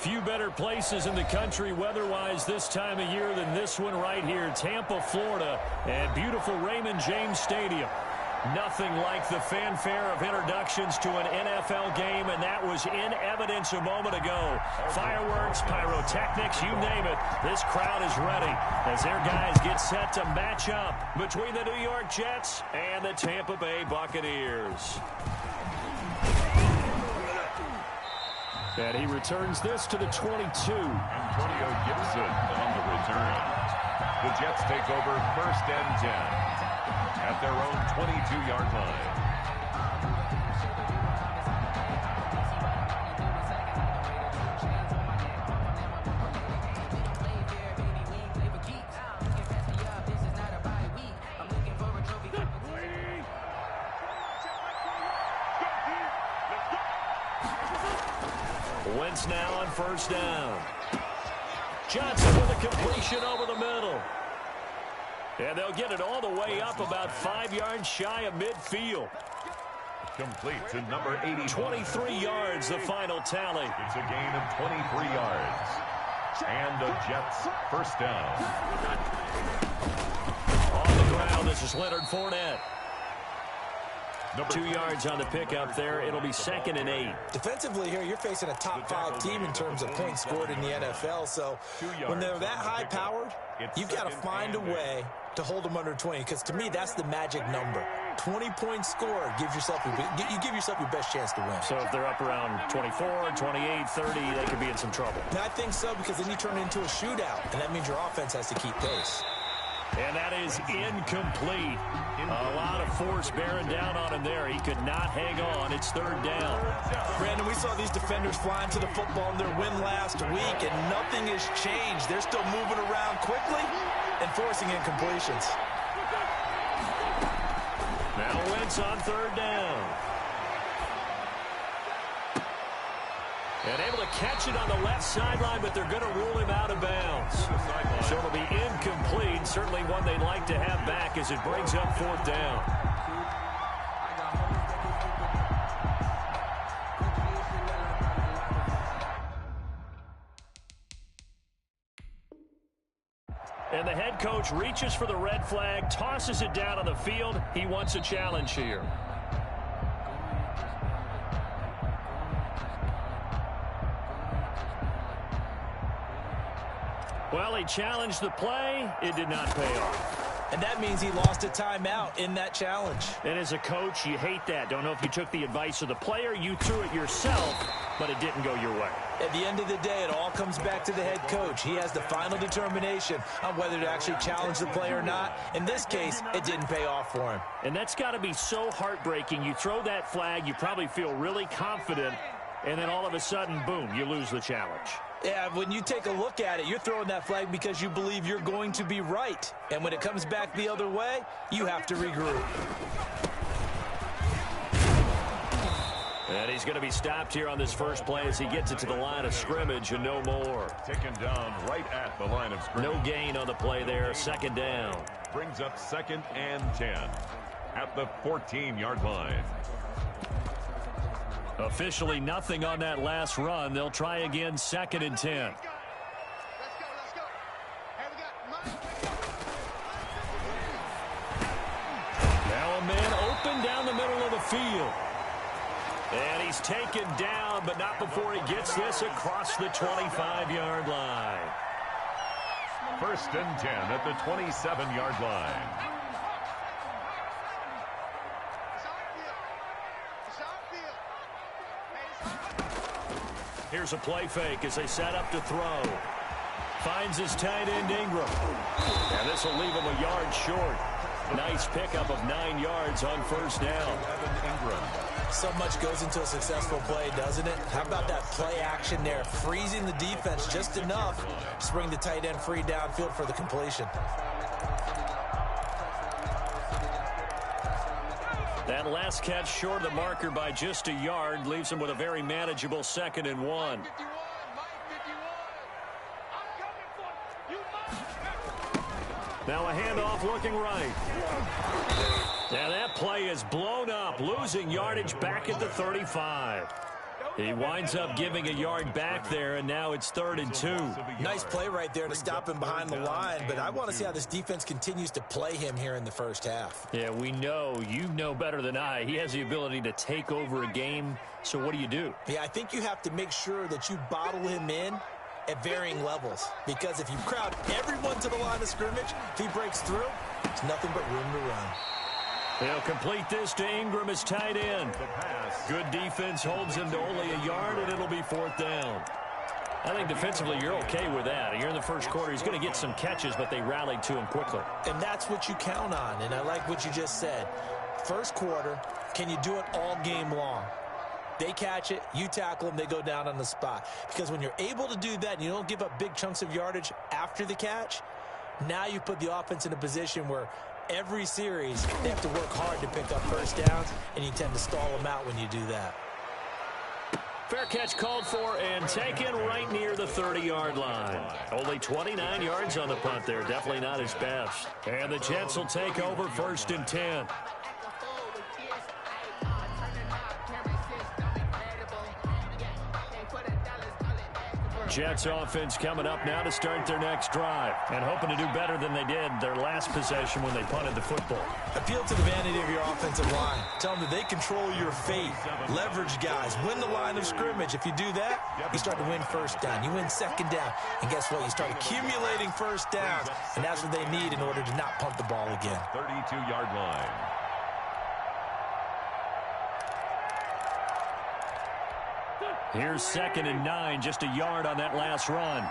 Few better places in the country weather-wise this time of year than this one right here, Tampa, Florida, and beautiful Raymond James Stadium. Nothing like the fanfare of introductions to an NFL game, and that was in evidence a moment ago. Fireworks, pyrotechnics, you name it. This crowd is ready as their guys get set to match up between the New York Jets and the Tampa Bay Buccaneers. And he returns this to the 22. Antonio Gibson on the return. The Jets take over 1st and 10 at their own 22-yard line. Wentz now on 1st down. Johnson with a completion over the middle. And they'll get it all the way up about 5 yards shy of midfield. Complete to number 80. 23 yards, the final tally. It's a gain of 23 yards. And the Jets 1st down. On the ground, this is Leonard Fournette. 2 yards on the pickup there. It'll be 2nd and 8. Defensively here, you're facing a top-5 team in terms of points scored in the NFL. So when they're that high-powered, you've got to find a way to hold them under 20. Because to me, that's the magic number. 20 points scored gives yourself you give yourself your best chance to win. So if they're up around 24, 28, 30, they could be in some trouble. And I think so, because then you turn it into a shootout, and that means your offense has to keep pace. And that is incomplete. A lot of force bearing down on him there. He could not hang on. It's 3rd down. Brandon, we saw these defenders flying to the football in their win last week, and nothing has changed. They're still moving around quickly and forcing incompletions. Now Wentz on 3rd down. And able to catch it on the left sideline, but they're going to rule him out of bounds. So it'll be incomplete. Certainly one they'd like to have back as it brings up 4th down. And the head coach reaches for the red flag, tosses it down on the field. He wants a challenge here. Well, he challenged the play. It did not pay off. And that means he lost a timeout in that challenge. And as a coach, you hate that. Don't know if you took the advice of the player. You threw it yourself, but it didn't go your way. At the end of the day, it all comes back to the head coach. He has the final determination on whether to actually challenge the play or not. In this case, it didn't pay off for him. And that's got to be so heartbreaking. You throw that flag, you probably feel really confident, and then all of a sudden, boom, you lose the challenge. Yeah, when you take a look at it, you're throwing that flag because you believe you're going to be right. And when it comes back the other way, you have to regroup. And he's going to be stopped here on this first play as he gets it to the line of scrimmage and no more. Taken down right at the line of scrimmage. No gain on the play there. 2nd down. Brings up 2nd and 10 at the 14-yard line. Officially nothing on that last run. They'll try again 2nd and 10. Now a man open down the middle of the field. And he's taken down, but not before he gets this across the 25-yard line. 1st and 10 at the 27-yard line. Here's a play fake as they set up to throw. Finds his tight end Ingram. And this will leave him a yard short. Nice pickup of 9 yards on 1st down. Ingram. So much goes into a successful play, doesn't it? How about that play action there? Freezing the defense just enough to bring the tight end free downfield for the completion. That last catch short of the marker by just a yard leaves him with a very manageable 2nd and 1. Now a handoff looking right. And that play is blown up, losing yardage back at the 35. He winds up giving a yard back there, and now it's 3rd and 2. Nice play right there to stop him behind the line, but I want to see how this defense continues to play him here in the first half. Yeah, we know. You know better than I. He has the ability to take over a game, so what do? Yeah, I think you have to make sure that you bottle him in at varying levels, because if you crowd everyone to the line of scrimmage, if he breaks through, it's nothing but room to run. They'll complete this to Ingram as tight end. Good defense holds him to only a yard, and it'll be 4th down. I think defensively you're okay with that. Here in the first quarter, he's going to get some catches, but they rallied to him quickly. And that's what you count on, and I like what you just said. First quarter, can you do it all game long? They catch it, you tackle them, they go down on the spot. Because when you're able to do that and you don't give up big chunks of yardage after the catch, now you put the offense in a position where every series they have to work hard to pick up first downs, and you tend to stall them out when you do that. Fair catch called for and taken right near the 30-yard line. Only 29 yards on the punt there. Definitely not his best. And the Jets will take over 1st and 10. Jets offense coming up now to start their next drive and hoping to do better than they did their last possession when they punted the football. Appeal to the vanity of your offensive line. Tell them that they control your fate. Leverage guys. Win the line of scrimmage. If you do that, you start to win first down. You win second down. And guess what? You start accumulating first downs. And that's what they need in order to not punt the ball again. 32-yard line. Here's 2nd and 9, just a yard on that last run.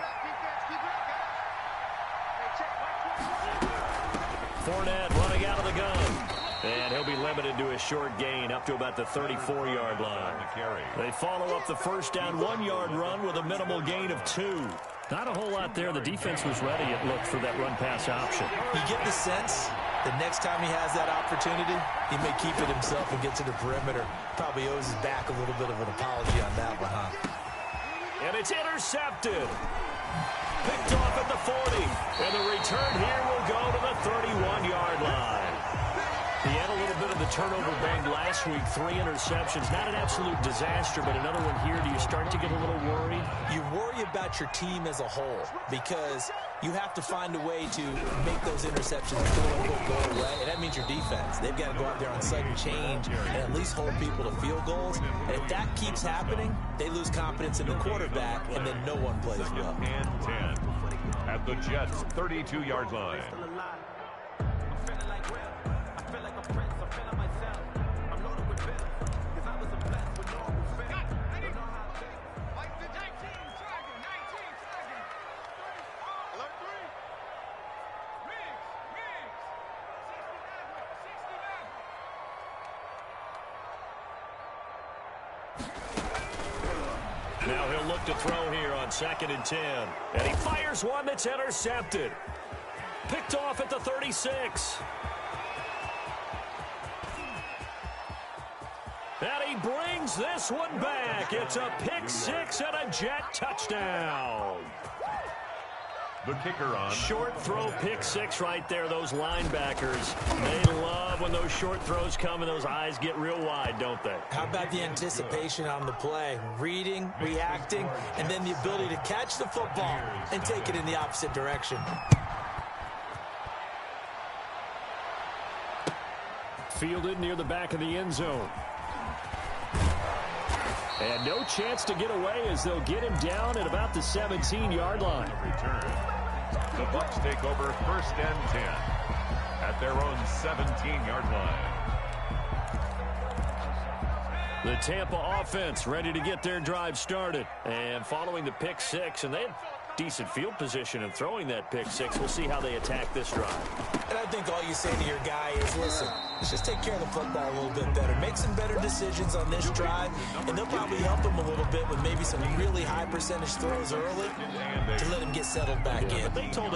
Fournette running out of the gun. And he'll be limited to a short gain up to about the 34-yard line. They follow up the first down 1-yard run with a minimal gain of 2. Not a whole lot there. The defense was ready, it looked, for that run-pass option. You get the sense the next time he has that opportunity, he may keep it himself and get to the perimeter. Probably owes his back a little bit of an apology on that one, huh? And it's intercepted. Picked off at the 40. And the return here will go to the 31-yard line. He had a little bit of the turnover bang last week. 3 interceptions. Not an absolute disaster, but another one here. Do you start to get a little worried? You worry about your team as a whole because you have to find a way to make those interceptions go away, and that means your defense. They've got to go out there on sudden change and at least hold people to field goals. And if that keeps happening, they lose confidence in the quarterback, and then no one plays well. And 10 at the Jets' 32-yard line. Now he'll look to throw here on 2nd and 10. And he fires one that's intercepted. Picked off at the 36. And he brings this one back. It's a pick 6 and a Jet touchdown. The kicker on. Short throw, pick 6 right there. Those linebackers, they love when those short throws come and those eyes get real wide, don't they? How about the anticipation on the play? Reading, reacting, and then the ability to catch the football and take it in the opposite direction. Fielded near the back of the end zone. And no chance to get away as they'll get him down at about the 17-yard line. Return. The Bucs take over 1st and 10 at their own 17-yard line. The Tampa offense ready to get their drive started. And following the pick 6, and they had decent field position in throwing that pick 6. We'll see how they attack this drive. And I think all you say to your guy is, listen, let's just take care of the football a little bit better. Make some better decisions on this drive, and they'll probably help him a little bit with maybe some really high percentage throws early to let him get settled back in. But they told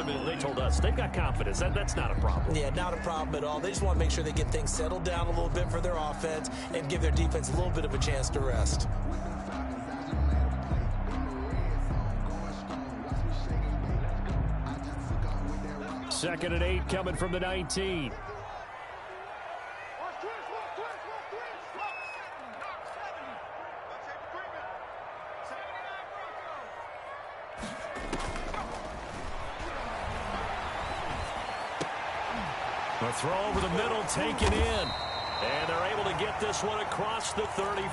us they've got confidence. That's not a problem. Yeah, not a problem at all. They just want to make sure they get things settled down a little bit for their offense and give their defense a little bit of a chance to rest. Second and 8 coming from the 19. A throw over the middle, taken in. And they're able to get this one across the 35.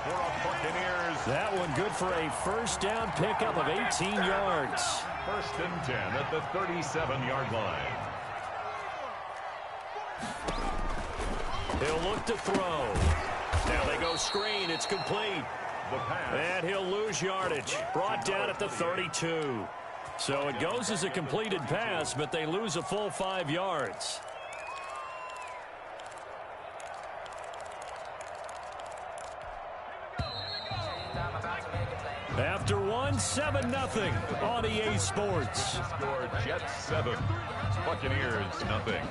For a Buccaneers. That one good for a first down pickup of 18 yards. First and 10 at the 37-yard line. He'll look to throw. Now they go screen. It's complete. The pass. And he'll lose yardage. Brought down at the 32. So it goes as a completed pass, but they lose a full 5 yards. After 7-0 on EA Sports. Score Jets 7, Buccaneers nothing.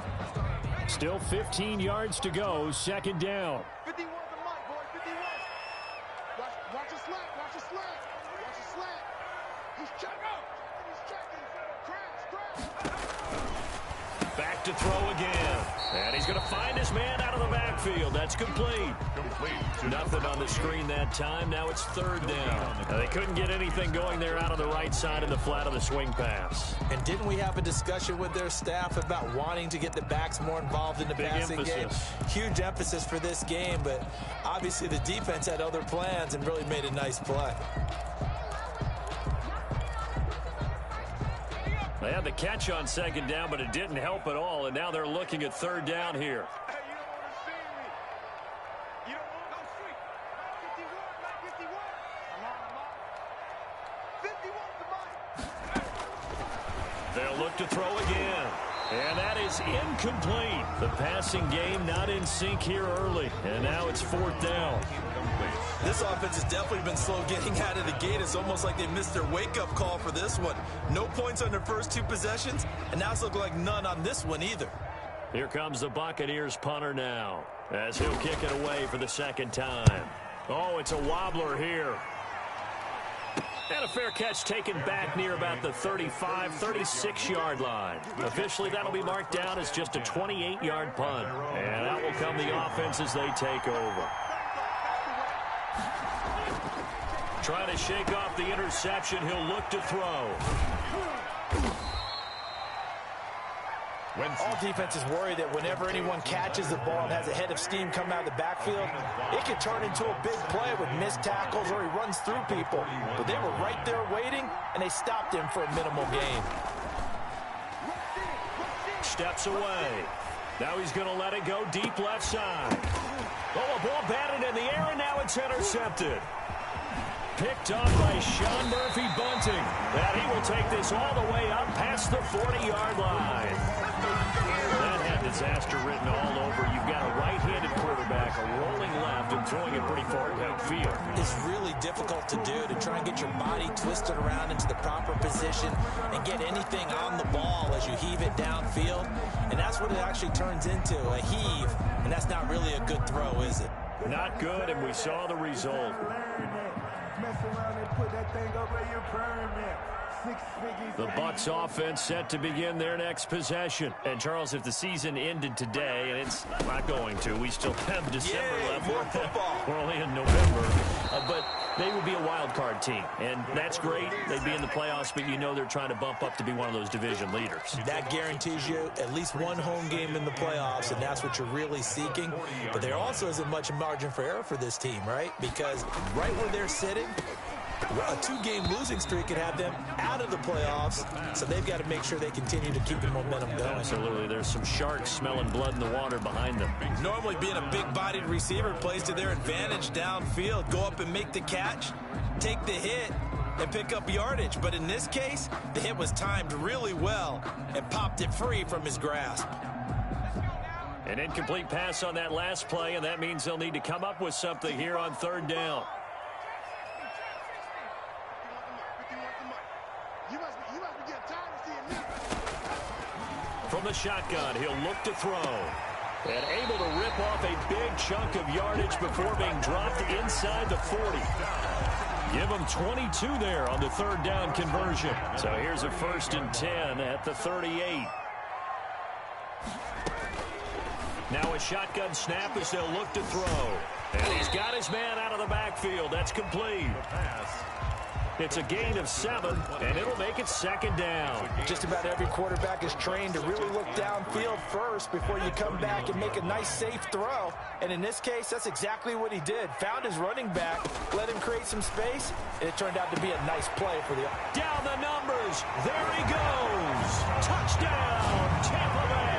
Still 15 yards to go, second down. 51 to Mike, boy, 51. Watch the slant, watch the slant. Watch the slant. He's checking. He's checking. Back to throw again. And he's going to find his man out of the backfield. That's complete. Nothing on the screen that time. Now it's third down. Now they couldn't get anything going there out on the right side in the flat of the swing pass. And didn't we have a discussion with their staff about wanting to get the backs more involved in the passing game? Huge emphasis for this game, but obviously the defense had other plans and really made a nice play. They had the catch on second down, but it didn't help at all, and now they're looking at third down here. Hey, you don't want to see me. You don't want to go street. 51, 51. I'm on. 51 to Mike. They'll look to throw again. And that is incomplete. The passing game not in sync here early. And now it's fourth down. This offense has definitely been slow getting out of the gate. It's almost like they missed their wake-up call for this one. No points on their first two possessions, and now it's looking like none on this one either. Here comes the Buccaneers punter now, as he'll kick it away for the second time. Oh, it's a wobbler here. And a fair catch taken back near about the 35, 36-yard line. Officially, that'll be marked down as just a 28-yard punt. And out will come the offense as they take over. Trying to shake off the interception. He'll look to throw. All defenses worry that whenever anyone catches the ball and has a head of steam come out of the backfield, it can turn into a big play with missed tackles or he runs through people. But they were right there waiting, and they stopped him for a minimal gain. Steps away. Now he's going to let it go deep left side. Oh, a ball batted in the air, and now it's intercepted. Picked up by Sean Murphy Bunting. And he will take this all the way up past the 40-yard line. That had disaster written all over. You've got a right-handed quarterback, a rolling left, and throwing it pretty far downfield. It's really difficult to do, to try and get your body twisted around into the proper position and get anything on the ball as you heave it downfield. And that's what it actually turns into, a heave. And that's not really a good throw, is it? Not good, and we saw the result. Mess around and put that thing over your pyramid. The Bucs offense set to begin their next possession. And, Charles, if the season ended today, and it's not going to, we still have December left. More football. We're only in November. But they would be a wild card team. And that's great. They'd be in the playoffs, but you know they're trying to bump up to be one of those division leaders. That guarantees you at least one home game in the playoffs, and that's what you're really seeking. But there also isn't much margin for error for this team, right? Because right where they're sitting, a two-game losing streak could have them out of the playoffs, so they've got to make sure they continue to keep the momentum going. Absolutely. There's some sharks smelling blood in the water behind them. Normally being a big-bodied receiver plays to their advantage downfield. Go up and make the catch, take the hit, and pick up yardage. But in this case, the hit was timed really well and popped it free from his grasp. An incomplete pass on that last play, and that means they'll need to come up with something here on third down. From the shotgun, he'll look to throw. And able to rip off a big chunk of yardage before being dropped inside the 40. Give him 22 there on the third down conversion. So here's a 1st and 10 at the 38. Now a shotgun snap as they'll look to throw. And he's got his man out of the backfield. That's complete. It's a gain of 7, and it'll make it second down. Just about every quarterback is trained to really look downfield first before you come back and make a nice, safe throw. And in this case, that's exactly what he did. Found his running back, let him create some space, and it turned out to be a nice play for the... Down the numbers. There he goes. Touchdown, Tampa Bay.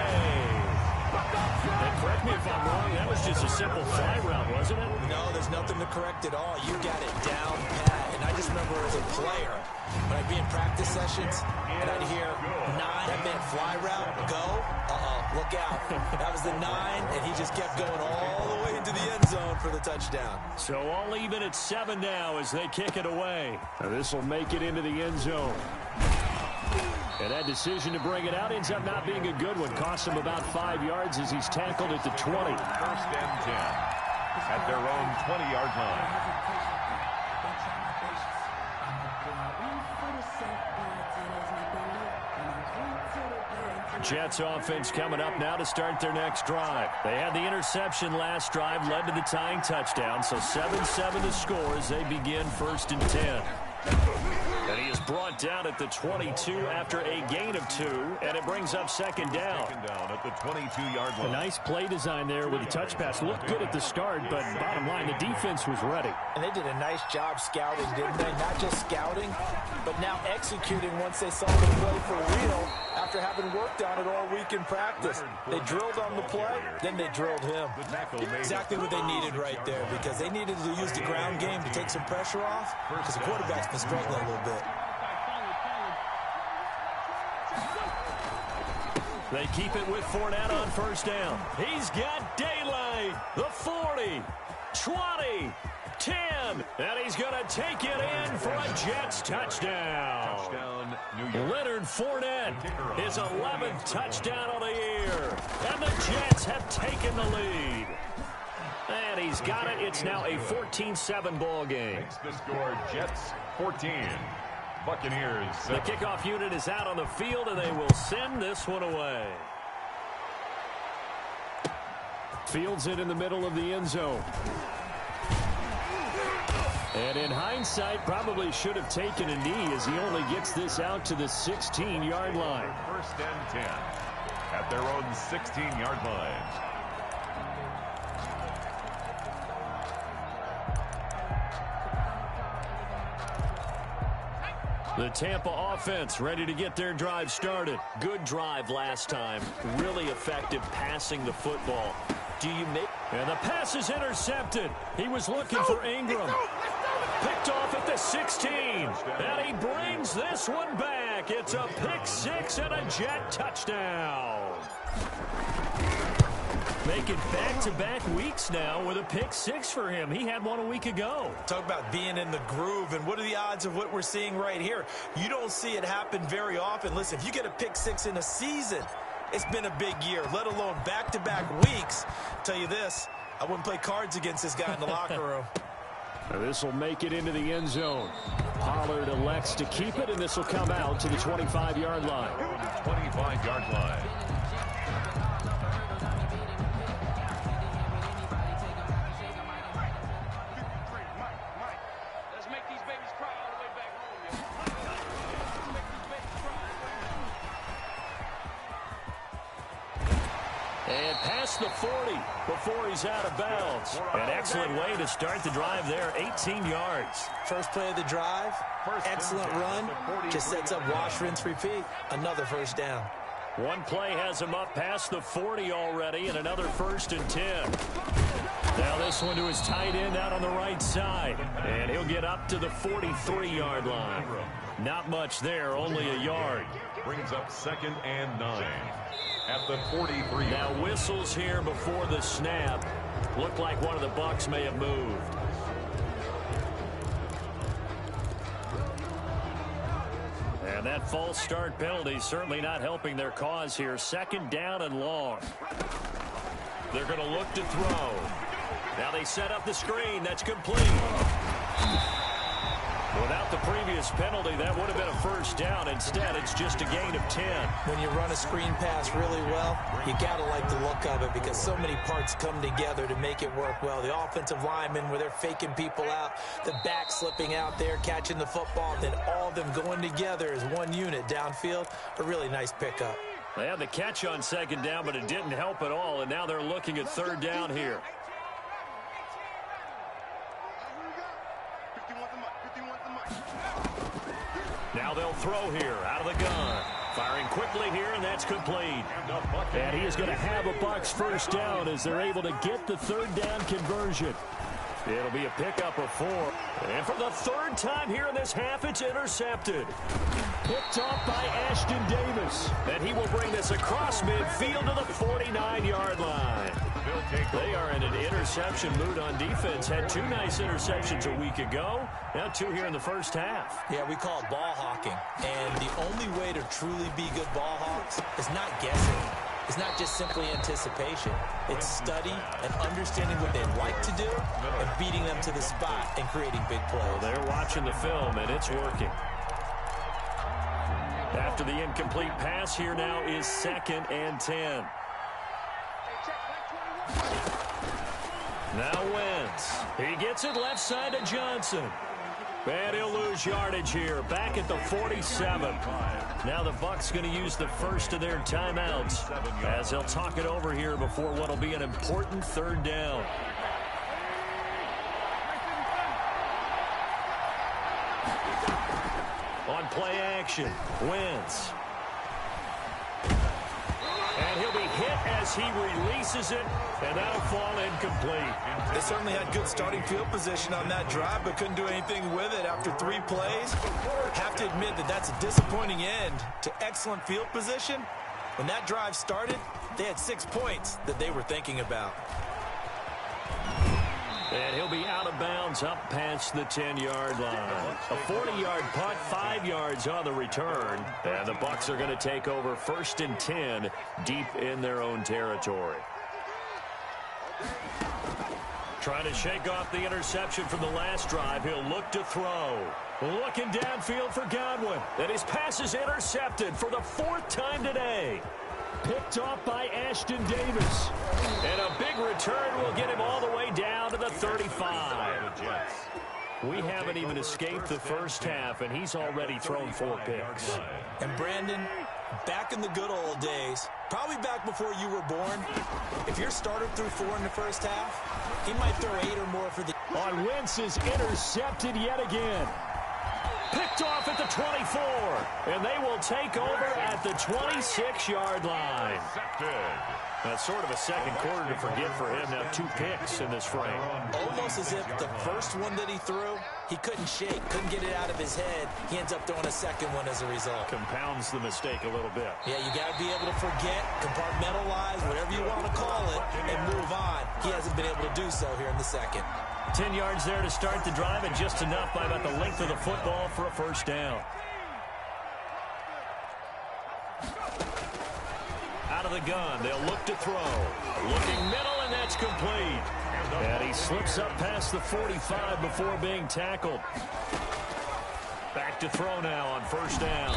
And correct me if I'm wrong, that was just a simple fly route, wasn't it? No, there's nothing to correct at all. You got it down pat. And I just remember as a player, when I'd be in practice sessions, and I'd hear 9, that meant fly route, go, look out. That was the 9, and he just kept going all the way into the end zone for the touchdown. So all even at 7 now as they kick it away. Now this will make it into the end zone. And that decision to bring it out ends up not being a good one. Cost him about 5 yards as he's tackled at the 20. First and 10 at their own 20-yard line. Jets offense coming up now to start their next drive. They had the interception last drive, led to the tying touchdown. So 7-7 to score as they begin first and 10. And he is brought down at the 22 after a gain of 2, and it brings up second down. Second down at the 22-yard line. A nice play design there with a touch pass. Looked good at the start, but bottom line, the defense was ready. And they did a nice job scouting, didn't they? Not just scouting, but now executing once they saw the play for real after having worked on it all week in practice. They drilled on the play, then they drilled him. Exactly what they needed right there, because they needed to use the ground game to take some pressure off, because the quarterback's been struggling a little bit. They keep it with Fournette on first down. He's got daylight. The 40, 20, 10, and he's going to take it in for a Jets touchdown. Touchdown, New York. Leonard Fournette, his 11th touchdown of the year, and the Jets have taken the lead. And he's got it. It's now a 14-7 ball game. Makes the score Jets 14. Buccaneers. The kickoff unit is out on the field, and they will send this one away. Fields it in the middle of the end zone. And in hindsight, probably should have taken a knee as he only gets this out to the 16-yard line. First and 10 at their own 16-yard line. The Tampa offense ready to get their drive started. Good drive last time. Really effective passing the football. Do you make... And the pass is intercepted. He was looking for Ingram. Picked off at the 16. And he brings this one back. It's a pick 6 and a Jet touchdown. Making back-to-back weeks now with a pick 6 for him. He had one a week ago. Talk about being in the groove, and what are the odds of what we're seeing right here? You don't see it happen very often. Listen, if you get a pick 6 in a season, it's been a big year, let alone back-to-back weeks. Tell you this, I wouldn't play cards against this guy in the locker room. Now this will make it into the end zone. Pollard elects to keep it, and this will come out to the 25-yard line. 25-yard line. And past the 40 before he's out of bounds. An excellent way to start the drive there, 18 yards. First play of the drive, excellent run, just sets up wash, rinse, repeat. Another first down. One play has him up past the 40 already, and another first and 10. Now this one to his tight end out on the right side. And he'll get up to the 43-yard line. Not much there, only a yard. Brings up second and 9 at the 43. Now whistles here before the snap. Looked like one of the Bucs may have moved. And that false start penalty certainly not helping their cause here. Second down and long. They're going to look to throw. Now they set up the screen. That's complete. Without the previous penalty, that would have been a first down. Instead, it's just a gain of 10. When you run a screen pass really well, you got to like the look of it because so many parts come together to make it work well. The offensive linemen, where they're faking people out, the back slipping out there, catching the football, then all of them going together as one unit downfield. A really nice pickup. They had the catch on second down, but it didn't help at all, and now they're looking at third down here. Now they'll throw here out of the gun. Firing quickly here, and that's complete. And he is going to have a Bucs first down as they're able to get the third down conversion. It'll be a pickup of 4. And for the third time here in this half, it's intercepted. Picked off by Ashton Davis. And he will bring this across midfield to the 49-yard line. They are in an interception mood on defense. Had 2 nice interceptions a week ago. Now 2 here in the first half. Yeah, we call it ball hawking. And the only way to truly be good ball hawks is not guessing. It's not just simply anticipation. It's study and understanding what they like to do and beating them to the spot and creating big plays. Well, they're watching the film, and it's working. After the incomplete pass, here now is 2nd and 10. Now Wentz. He gets it left side to Johnson. And he'll lose yardage here, back at the 47. Now the Bucs going to use the first of their timeouts as they'll talk it over here before what will be an important third down. On play action, Wentz. And he'll be hit as he releases it, and that'll fall incomplete. They certainly had good starting field position on that drive, but couldn't do anything with it after 3 plays. Have to admit that that's a disappointing end to excellent field position. When that drive started, they had 6 points that they were thinking about. And he'll be out of bounds up past the 10-yard line. A 40-yard punt, 5 yards on the return. And the Bucs are going to take over 1st and 10 deep in their own territory. Trying to shake off the interception from the last drive. He'll look to throw. Looking downfield for Godwin. And his pass is intercepted for the 4th time today. Picked off by Ashton Davis. And a big return will get him all the way down to the 35. We haven't even escaped the first half, and he's already thrown 4 picks. And Brandon, back in the good old days, probably back before you were born, if your starter threw 4 in the first half, he might throw 8 or more for the... On Wentz is intercepted yet again. Picked off at the 24, and they will take over at the 26-yard line. That's sort of a second quarter to forget for him. Now 2 picks in this frame. Almost as if the first one that he threw, he couldn't shake, couldn't get it out of his head. He ends up throwing a second one as a result. Compounds the mistake a little bit. Yeah, you got to be able to forget, compartmentalize, whatever you want to call it, and move on. He hasn't been able to do so here in the second. 10 yards there to start the drive, and just enough by about the length of the football for a first down. Out of the gun, they'll look to throw. Looking middle, and that's complete. And he slips up past the 45 before being tackled. Back to throw now on first down.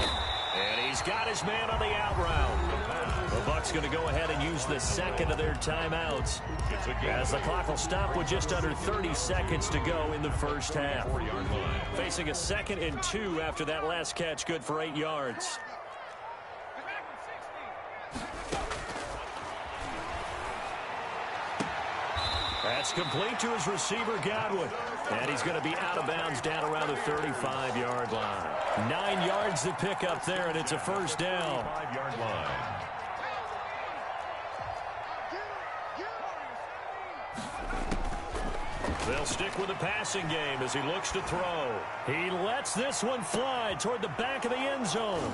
And he's got his man on the out route. The Bucs going to go ahead and use the second of their timeouts, as the clock will stop with just under 30 seconds to go in the first half. Facing a 2nd and 2 after that last catch, good for 8 yards. That's complete to his receiver, Godwin. And he's going to be out of bounds down around the 35-yard line. 9 yards to pick up there, and it's a first down. 5-yard line. They'll stick with the passing game as he looks to throw. He lets this one fly toward the back of the end zone.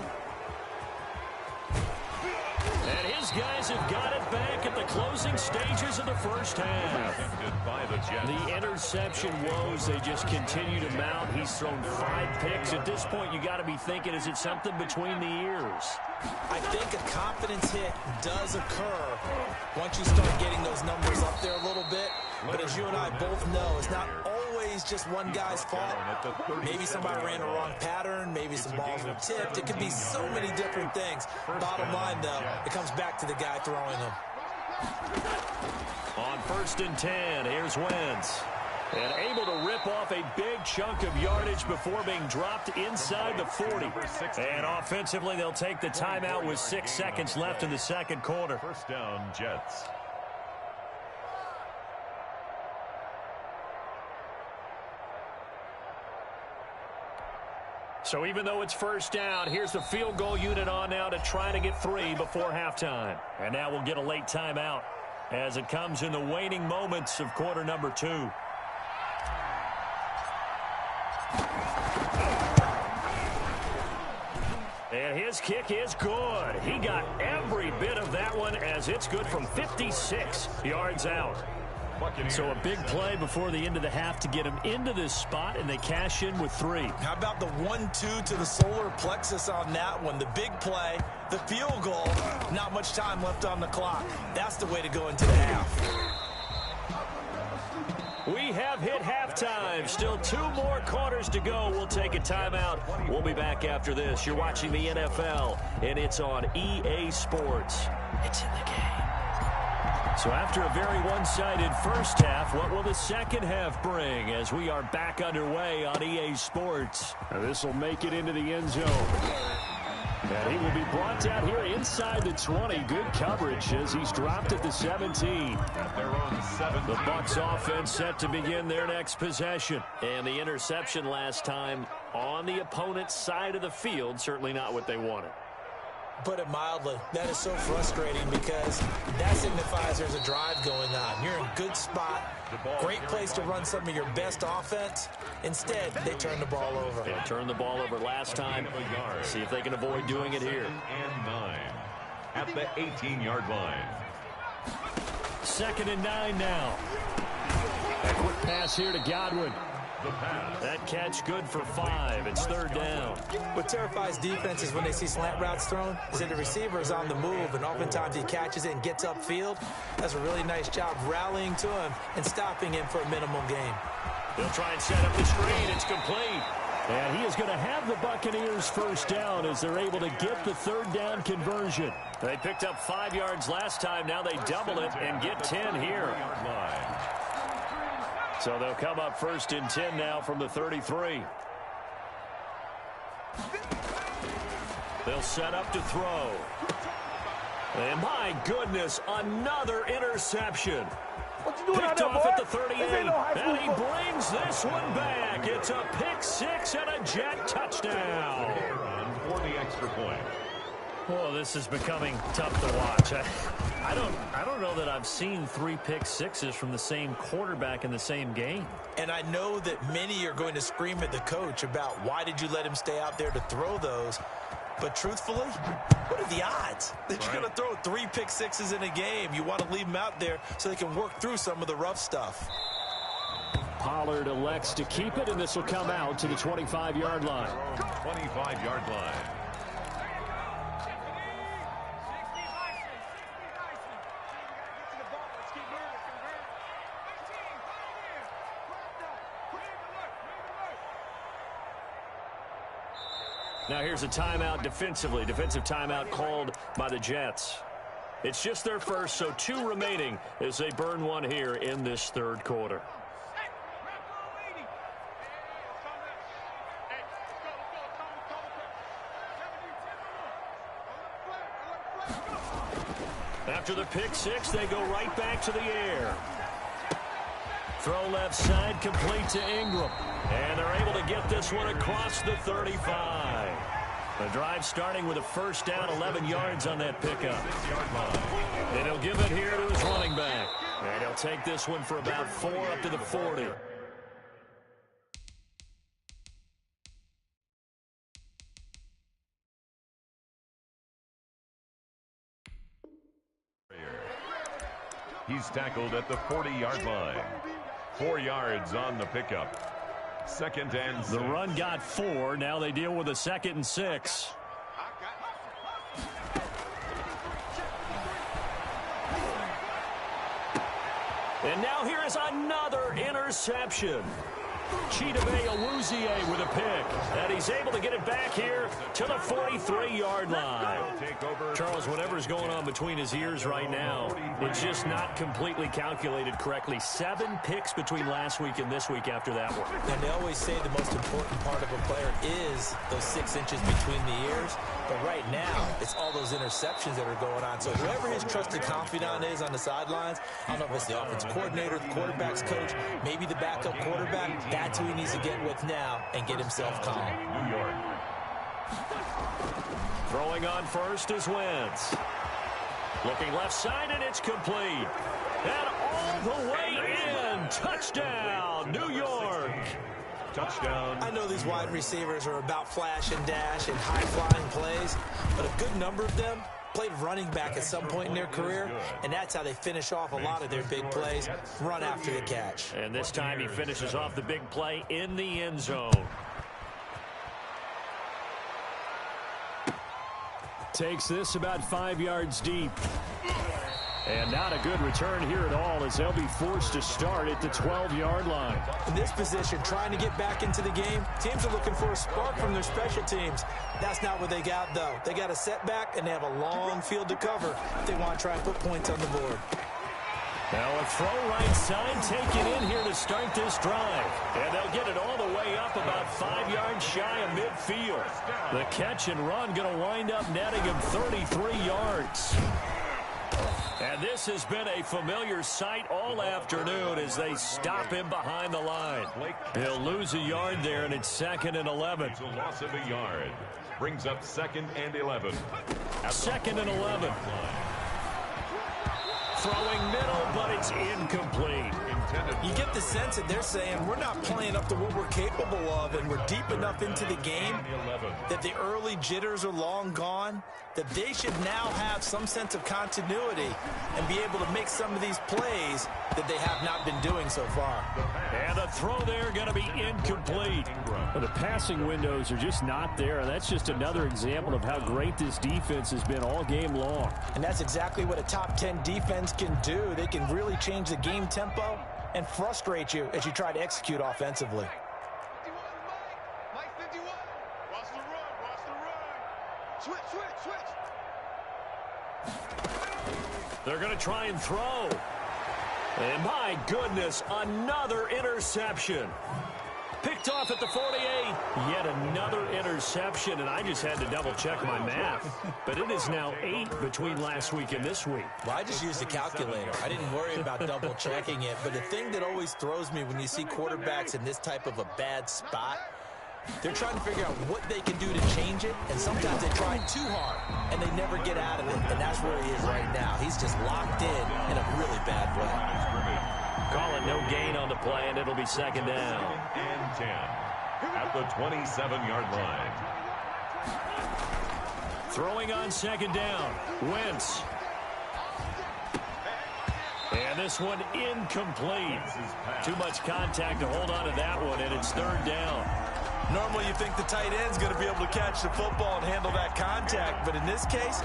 And his guys have got it back at the closing stages of the first half. The interception woes, they just continue to mount. He's thrown 5 picks. At this point, you got to be thinking, is it something between the ears? I think a confidence hit does occur once you start getting those numbers up there a little bit. But as you and I both know, it's not always just one guy's fault. Maybe somebody ran the wrong pattern. Maybe some balls were tipped. It could be so many different things. Bottom line, though, it comes back to the guy throwing them. On 1st and 10, here's Wentz. And able to rip off a big chunk of yardage before being dropped inside the 40. And offensively, they'll take the timeout with 6 seconds left in the second quarter. First down, Jets. So even though it's first down, here's the field goal unit on now to try to get 3 before halftime. And now we'll get a late timeout as it comes in the waning moments of quarter number 2. And his kick is good. He got every bit of that one as it's good from 56 yards out. So a big play before the end of the half to get him into this spot, and they cash in with 3. How about the 1-2 to the solar plexus on that one? The big play, the field goal, not much time left on the clock. That's the way to go into the half. We have hit halftime. Still 2 more quarters to go. We'll take a timeout. We'll be back after this. You're watching the NFL, and it's on EA Sports. It's in the game. So after a very one-sided first half, what will the second half bring as we are back underway on EA Sports? This will make it into the end zone. And he will be brought down here inside the 20. Good coverage as he's dropped at the 17. At their own 17. The Bucs offense set to begin their next possession. And the interception last time on the opponent's side of the field, certainly not what they wanted. Put it mildly, that is so frustrating because that signifies there's a drive going on. You're in a good spot, great place to run some of your best offense. Instead, they turn the ball over. They turned the ball over last time. See if they can avoid doing it here. And 9 at the 18-yard line. 2nd and 9 now. A quick pass here to Godwin. That catch good for 5. It's 3rd down. What terrifies defenses when they see slant routes thrown is that the receiver is on the move, and oftentimes he catches it and gets upfield. Does a really nice job rallying to him and stopping him for a minimal gain. They'll try and set up the screen. It's complete. And he is going to have the Buccaneers first down as they're able to get the 3rd down conversion. They picked up 5 yards last time. Now they double it and get 10 here. So they'll come up 1st and 10 now from the 33. They'll set up to throw. And my goodness, another interception. Picked off at the 38, and he brings this one back. It's a pick 6 and a Jet touchdown. For the extra point. Oh, this is becoming tough to watch. I don't know that I've seen 3 pick 6s from the same quarterback in the same game. And I know that many are going to scream at the coach about why did you let him stay out there to throw those. But truthfully, what are the odds that you're going to throw 3 pick 6s in a game? You want to leave them out there so they can work through some of the rough stuff. Pollard elects to keep it, and this will come out to the 25-yard line. 25-yard line. Now here's a timeout defensively. Defensive timeout called by the Jets. It's just their first, so 2 remaining as they burn one here in this 3rd quarter. After the pick 6, they go right back to the air. Throw left side, complete to Ingram. And they're able to get this one across the 35. The drive starting with a first down, 11 yards on that pickup. And he'll give it here to his running back. And he'll take this one for about 4 up to the 40. He's tackled at the 40-yard line. 4 yards on the pickup. 2nd and 6. The run got 4. Now they deal with a 2nd and 6. And now here is another interception. Chidobe with a pick. And he's able to get it back here to the 43-yard line. Charles, whatever's going on between his ears right now, it's just not completely calculated correctly. 7 picks between last week and this week after that one. And they always say the most important part of a player is those 6 inches between the ears. But right now, it's all those interceptions that are going on. So whoever his trusted confidant is on the sidelines, I don't know if it's the offensive coordinator, the quarterback's coach, maybe the backup quarterback, that's who he needs to get with now and get himself calm. New York. Throwing on first is Wentz. Looking left side, and it's complete. And all the way in. Touchdown, New York. Touchdown. I know these wide receivers are about flash and dash and high-flying plays, but a good number of them played running back at some point in their career, and that's how they finish off a lot of their big plays, run after the catch. And this time he finishes off the big play in the end zone. Takes this about 5 yards deep. And not a good return here at all as they'll be forced to start at the 12-yard line. In this position, trying to get back into the game, teams are looking for a spark from their special teams. That's not what they got, though. They got a setback, and they have a long field to cover if they want to try and put points on the board. Now a throw right side taken in here to start this drive. And they'll get it all the way up about 5 yards shy of midfield. The catch and run going to wind up netting him 33 yards. And this has been a familiar sight all afternoon as they stop him behind the line. He'll lose a yard there, and it's 2nd and 11. It's a loss of a yard. Brings up 2nd and 11. 2nd and 11. Throwing middle, but it's incomplete. You get the sense that they're saying we're not playing up to what we're capable of, and we're deep enough into the game that the early jitters are long gone, that they should now have some sense of continuity and be able to make some of these plays that they have not been doing so far. And a throw there going to be incomplete. Well, the passing windows are just not there, and that's just another example of how great this defense has been all game long. And that's exactly what a top 10 defense can do. They can really change the game tempo and frustrate you as you try to execute offensively. Mike 51. Watch the run. Watch the run. Switch. They're going to try and throw. And my goodness, another interception. Picked off at the 48. Yet another interception, and I just had to double-check my math. But it is now 8 between last week and this week. Well, I just used a calculator. I didn't worry about double-checking it. But the thing that always throws me when you see quarterbacks in this type of a bad spot, they're trying to figure out what they can do to change it, and sometimes they try too hard, and they never get out of it. And that's where he is right now. He's just locked in a really bad way. Call it no gain on the play, and it'll be 2nd down. 2nd and 10 at the 27-yard line. Throwing on 2nd down. Wentz. And this one incomplete. Too much contact to hold on to that one, and it's 3rd down. Normally you think the tight end's going to be able to catch the football and handle that contact, but in this case,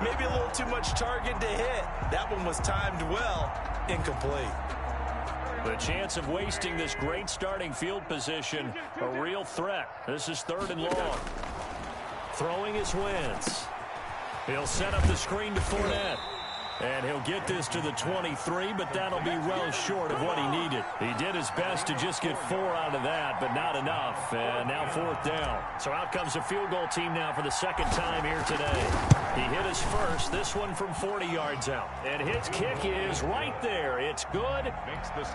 maybe a little too much target to hit. That one was timed well, incomplete. The chance of wasting this great starting field position, a real threat. This is 3rd and long. Throwing is Wentz. He'll set up the screen to Fournette. And he'll get this to the 23, but that'll be well short of what he needed. He did his best to just get 4 out of that, but not enough. And now 4th down. So out comes the field goal team now for the 2nd time here today. He hit his first, this one from 40 yards out. And his kick is right there. It's good,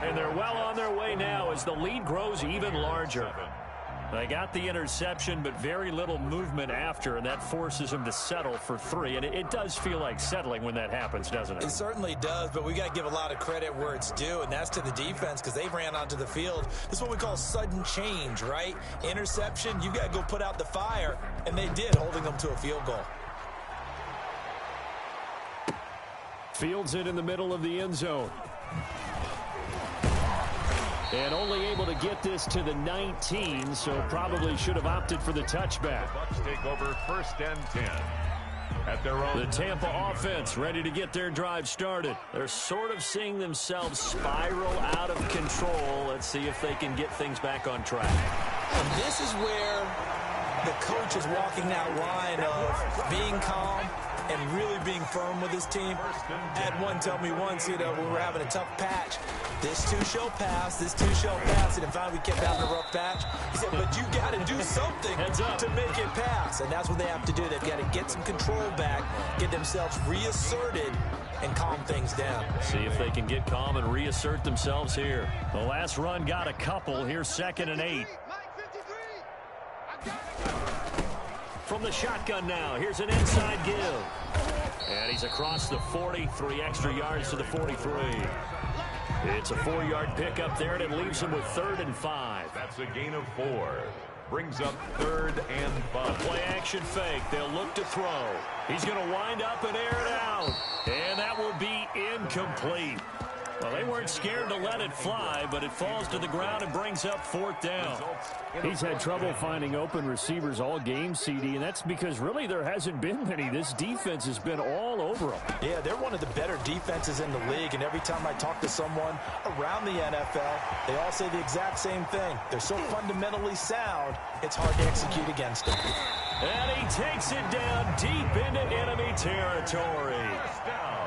and they're well on their way now as the lead grows even larger. They got the interception, but very little movement after, and that forces him to settle for 3. And it does feel like settling when that happens, doesn't it? It certainly does, but we got to give a lot of credit where it's due, and that's to the defense because they ran onto the field. This is what we call sudden change, right? Interception, you got to go put out the fire, and they did, holding them to a field goal. Fields it in the middle of the end zone. And only able to get this to the 19, so probably should have opted for the touchback. The Bucs take over 1st and 10. At their own. The Tampa offense ready to get their drive started. They're sort of seeing themselves spiral out of control. Let's see if they can get things back on track. And this is where the coach is walking that line of being calm and really being firm with his team. Had one tell me once, when we were having a tough patch, this too shall pass, this too shall pass. And finally we kept having a rough patch. He said, but you got to do something to make it pass. And that's what they have to do. They've got to get some control back, get themselves reasserted, and calm things down. See if they can get calm and reassert themselves here. The last run got a couple. Here's 2nd and 8. From the shotgun now, here's an inside give. And he's across the 40, 3 extra yards to the 43. It's a 4-yard pickup there, and it leaves him with 3rd and 5. That's a gain of 4. Brings up 3rd and 5. Play action fake. They'll look to throw. He's going to wind up and air it out. And that will be incomplete. Well, they weren't scared to let it fly, but it falls to the ground and brings up 4th down. He's had trouble finding open receivers all game, CD, and that's because really there hasn't been many. This defense has been all over them. Yeah, they're one of the better defenses in the league, and every time I talk to someone around the NFL, they all say the exact same thing. They're so fundamentally sound, it's hard to execute against them. And he takes it down deep into enemy territory.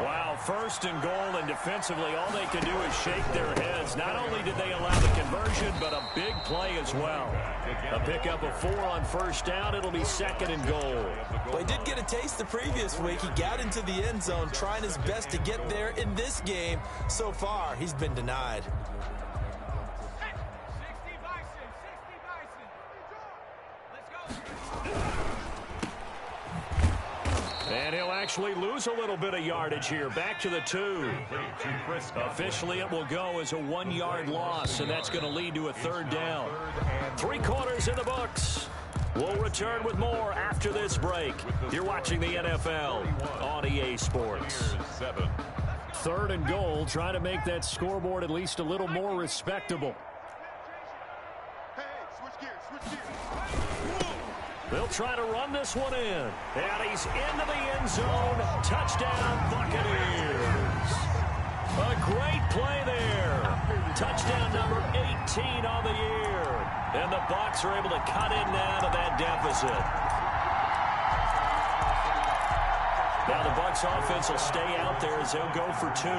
Wow, 1st and goal, and defensively all they can do is shake their heads. Not only did they allow the conversion, but a big play as well. A pickup of 4 on 1st down. It'll be 2nd and goal. Well, he did get a taste the previous week. He got into the end zone trying his best to get there in this game. So far, he's been denied. And he'll actually lose a little bit of yardage here. Back to the 2. Officially, it will go as a 1-yard loss, and that's going to lead to a 3rd down. 3 quarters in the books. We'll return with more after this break. You're watching the NFL on EA Sports. 3rd and goal, trying to make that scoreboard at least a little more respectable. They'll try to run this one in. And he's into the end zone. Touchdown, Buccaneers. A great play there. Touchdown number 18 on the year. And the Bucs are able to cut in now to that deficit. Now the Bucs offense will stay out there as they'll go for 2.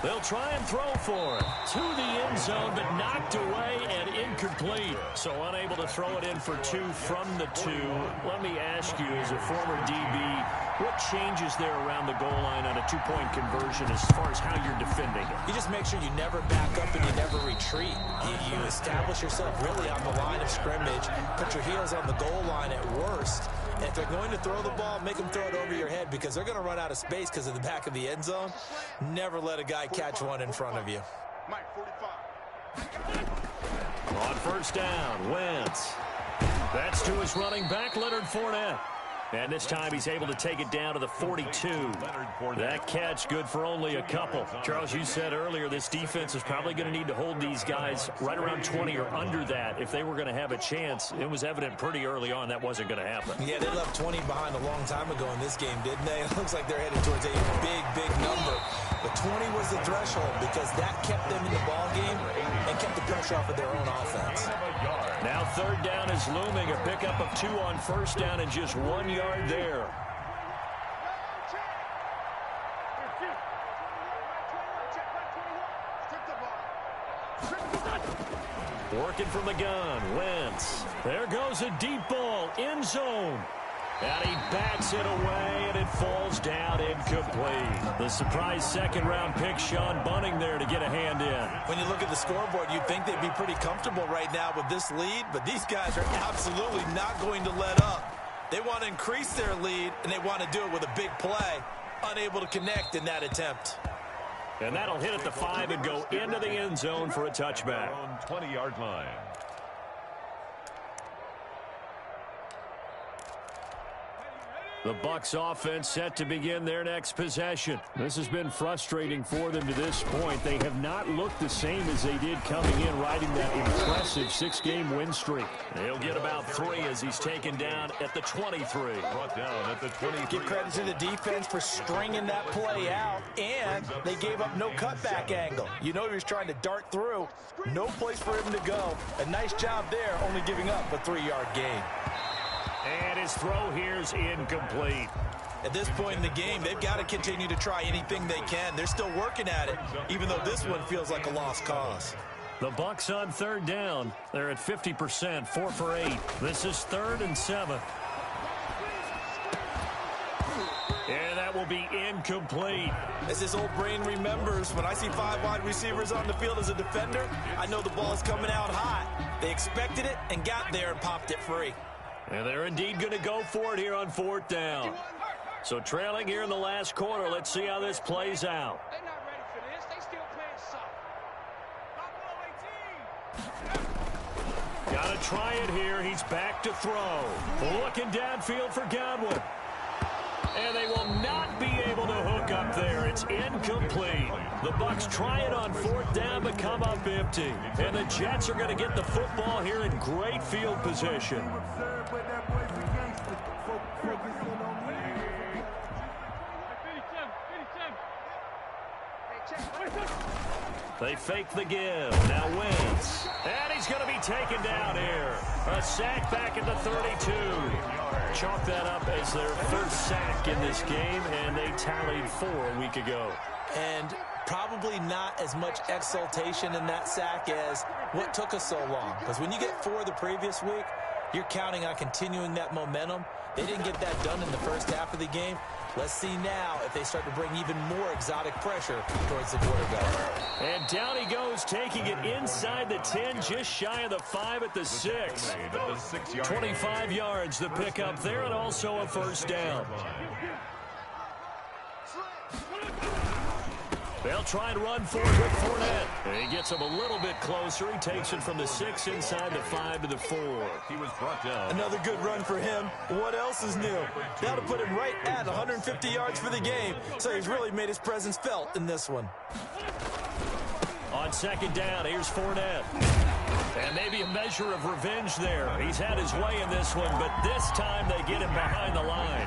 They'll try and throw for it. To the end zone, but knocked away and incomplete. So unable to throw it in for 2 from the 2. Let me ask you, as a former DB, what changes there around the goal line on a 2-point conversion as far as how you're defending it? You just make sure you never back up and you never retreat. You establish yourself really on the line of scrimmage. Put your heels on the goal line at worst. And if they're going to throw the ball, make them throw it over your head because they're going to run out of space because of the back of the end zone. Never let a guy catch one in front of you. Mike, 45. On 1st down, Wentz. That's to his running back, Leonard Fournette. And this time he's able to take it down to the 42. That catch good for only a couple. Charles, you said earlier this defense is probably going to need to hold these guys right around 20 or under that if they were going to have a chance. It was evident pretty early on that wasn't going to happen. Yeah, they left 20 behind a long time ago in this game, didn't they? It looks like they're headed towards a big, big number. But 20 was the threshold because that kept them in the ball game and kept the pressure off of their own offense. Now 3rd down is looming. A pickup of 2 on 1st down and just 1 yard there. Working from the gun, Wentz. There goes a deep ball, end zone. And he bats it away, and it falls down incomplete. The surprise 2nd-round pick, Sean Bunting there to get a hand in. When you look at the scoreboard, you'd think they'd be pretty comfortable right now with this lead, but these guys are absolutely not going to let up. They want to increase their lead, and they want to do it with a big play. Unable to connect in that attempt. And that'll hit at the 5 and go into the end zone for a touchback. On 20-yard line. The Bucs offense set to begin their next possession. This has been frustrating for them to this point. They have not looked the same as they did coming in, riding that impressive 6-game win streak. He'll get about 3 as he's taken down at the 23. Brought down at the 23. Give credit to the defense for stringing that play out, and they gave up no cutback angle. You know he was trying to dart through. No place for him to go. A nice job there, only giving up a 3-yard gain. And his throw here's incomplete. At this point in the game, they've got to continue to try anything they can. They're still working at it, even though this one feels like a lost cause. The Bucs on 3rd down. They're at 50%, 4 for 8. This is 3rd and 7. And that will be incomplete. As his old brain remembers, when I see 5 wide receivers on the field as a defender, I know the ball's coming out hot. They expected it and got there and popped it free. And they're indeed going to go for it here on 4th down. So trailing here in the last quarter, let's see how this plays out. They're not ready for this. They still playing soft. Got to try it here. He's back to throw. Looking downfield for Godwin. And they will not be able to hook up there. It's incomplete. The Bucs try it on 4th down, but come up empty. And the Jets are going to get the football here in great field position. They fake the give. Now Wentz. And he's going to be taken down here. A sack back at the 32. Chalk that up as their first sack in this game, and they tallied 4 a week ago. And probably not as much exultation in that sack as what took us so long. Because when you get 4 the previous week, you're counting on continuing that momentum. They didn't get that done in the first half of the game. Let's see now if they start to bring even more exotic pressure towards the quarterback. And down he goes, taking it inside the 10, just shy of the 5 at the 6. 25 yards the pickup there, and also a first down. They'll try and run for it with Fournette. And he gets him a little bit closer. He takes it from the 6 inside the 5 to the 4. He was brought down. Another good run for him. What else is new? That'll put him right at 150 yards for the game. So he's really made his presence felt in this one. On 2nd down, here's Fournette. And maybe a measure of revenge there. He's had his way in this one, but this time they get him behind the line.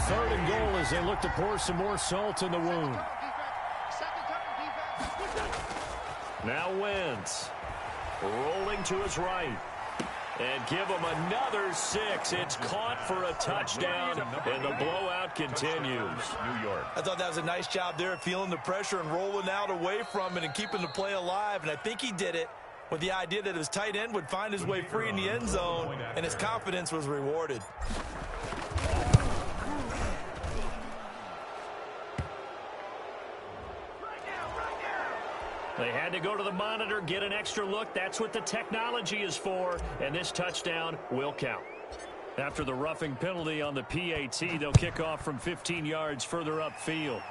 3rd and goal as they look to pour some more salt in the wound. Now Wentz rolling to his right. And give him another 6. It's caught for a touchdown, and the blowout continues. New York. I thought that was a nice job there, feeling the pressure and rolling out away from it and keeping the play alive. And I think he did it with the idea that his tight end would find his way free in the end zone, and his confidence was rewarded. They had to go to the monitor, get an extra look. That's what the technology is for, and this touchdown will count. After the roughing penalty on the PAT, they'll kick off from 15 yards further upfield.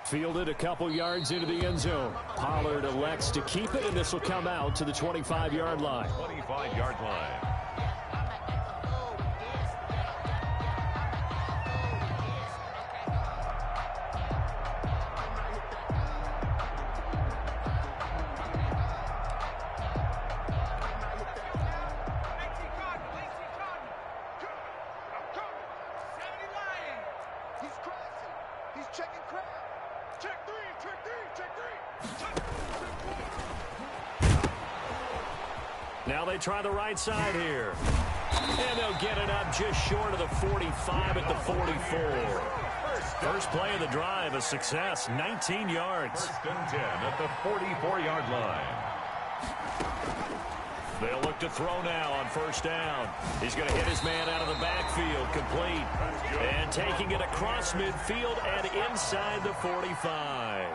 Fielded a couple yards into the end zone. Pollard elects to keep it, and this will come out to the 25-yard line. 25-yard line. Now they try the right side here. And they'll get it up just short of the 45 at the 44. First play of the drive, a success, 19 yards. 1st and 10 at the 44-yard line. They'll look to throw now on 1st down. He's going to hit his man out of the backfield, complete. And taking it across midfield and inside the 45.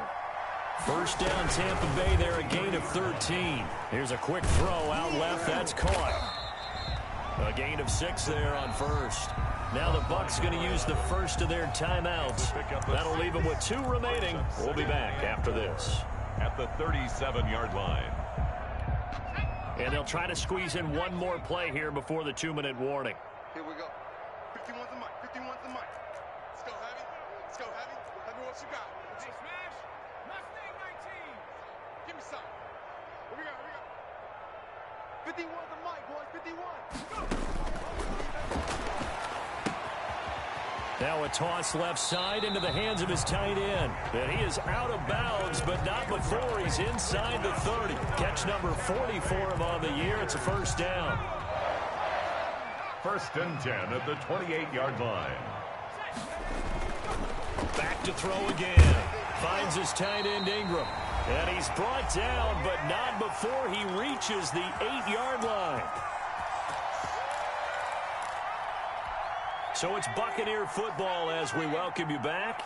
1st down, Tampa Bay there, a gain of 13. Here's a quick throw out left. That's caught. A gain of 6 there on 1st. Now the Bucs going to use the first of their timeouts. That'll leave them with 2 remaining. We'll be back after this. At the 37-yard line. And they'll try to squeeze in one more play here before the 2-minute warning. Here we go. the mic. Let's go, Heavy. Let's go, Heavy. Tell me what you got. Hey, Smash. Mustang 19. Give me some. Here we go. 51 the mic, boys. 51. Go. Now a toss left side into the hands of his tight end. And he is out of bounds, but not before he's inside the 30. Catch number 40 for him on the year. It's a first down. 1st and 10 at the 28-yard line. Back to throw again. Finds his tight end Ingram. And he's brought down, but not before he reaches the 8-yard line. So it's Buccaneer football as we welcome you back.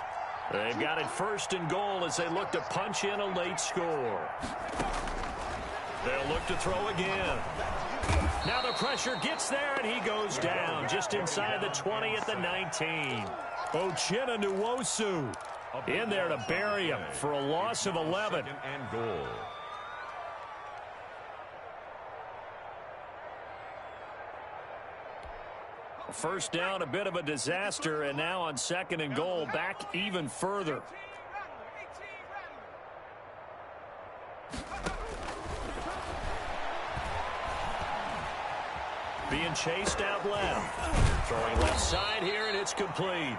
They've got it 1st and goal as they look to punch in a late score. They'll look to throw again. Now the pressure gets there, and he goes down just inside the 20 at the 19. Uchenna Nwosu in there to bury him for a loss of 11. 2nd and goal. First down, a bit of a disaster, and now on 2nd and goal, back even further. Being chased out left. Throwing left side here, and it's complete.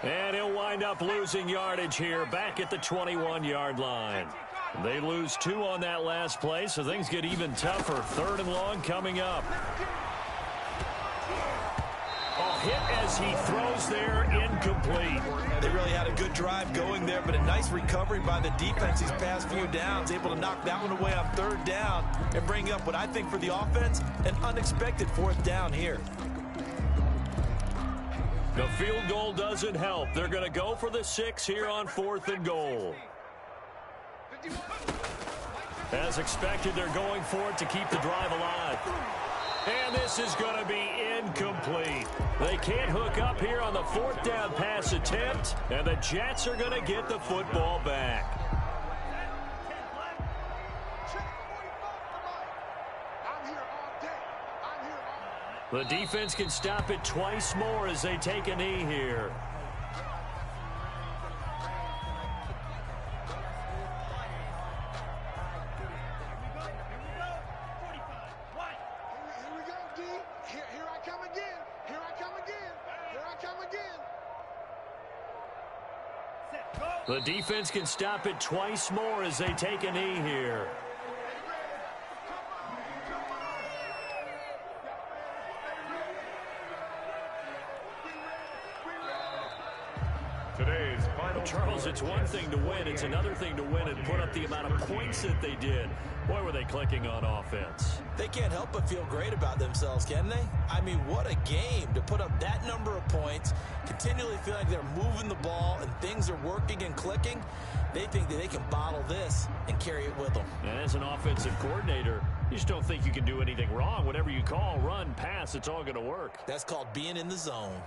And he'll wind up losing yardage here back at the 21-yard line. They lose 2 on that last play, so things get even tougher. 3rd and long coming up. Hit as he throws there, incomplete. They really had a good drive going there, but a nice recovery by the defense these past few downs, able to knock that one away on 3rd down and bring up what I think for the offense, an unexpected 4th down here. The field goal doesn't help. They're going to go for the 6 here on 4th and goal. As expected, they're going for it to keep the drive alive. And this is going to be incomplete. They can't hook up here on the 4th down pass attempt, and the Jets are going to get the football back. The defense can stop it twice more as they take a knee here. The defense can stop it twice more as they take a knee here. Today's final. Charles, it's one thing to win. It's another thing to win and put up the amount of points that they did. Boy, were they clicking on offense. They can't help but feel great about themselves, can they? I mean, what a game to put up that number of points, continually feel like they're moving the ball and things are working and clicking. They think that they can bottle this and carry it with them. And as an offensive coordinator, you just don't think you can do anything wrong. Whatever you call, run, pass, it's all going to work. That's called being in the zone.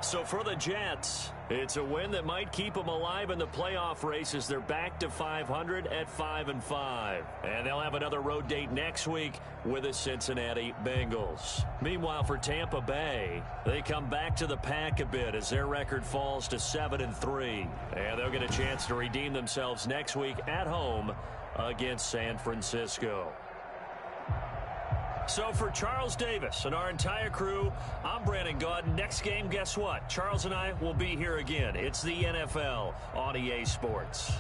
So for the Jets, it's a win that might keep them alive in the playoff race as they're back to 500 at 5-5. And they'll have another road date next week with the Cincinnati Bengals. Meanwhile, for Tampa Bay, they come back to the pack a bit as their record falls to 7-3. And they'll get a chance to redeem themselves next week at home against San Francisco. So for Charles Davis and our entire crew, I'm Brandon Gaudin. Next game, guess what? Charles and I will be here again. It's the NFL on EA Sports.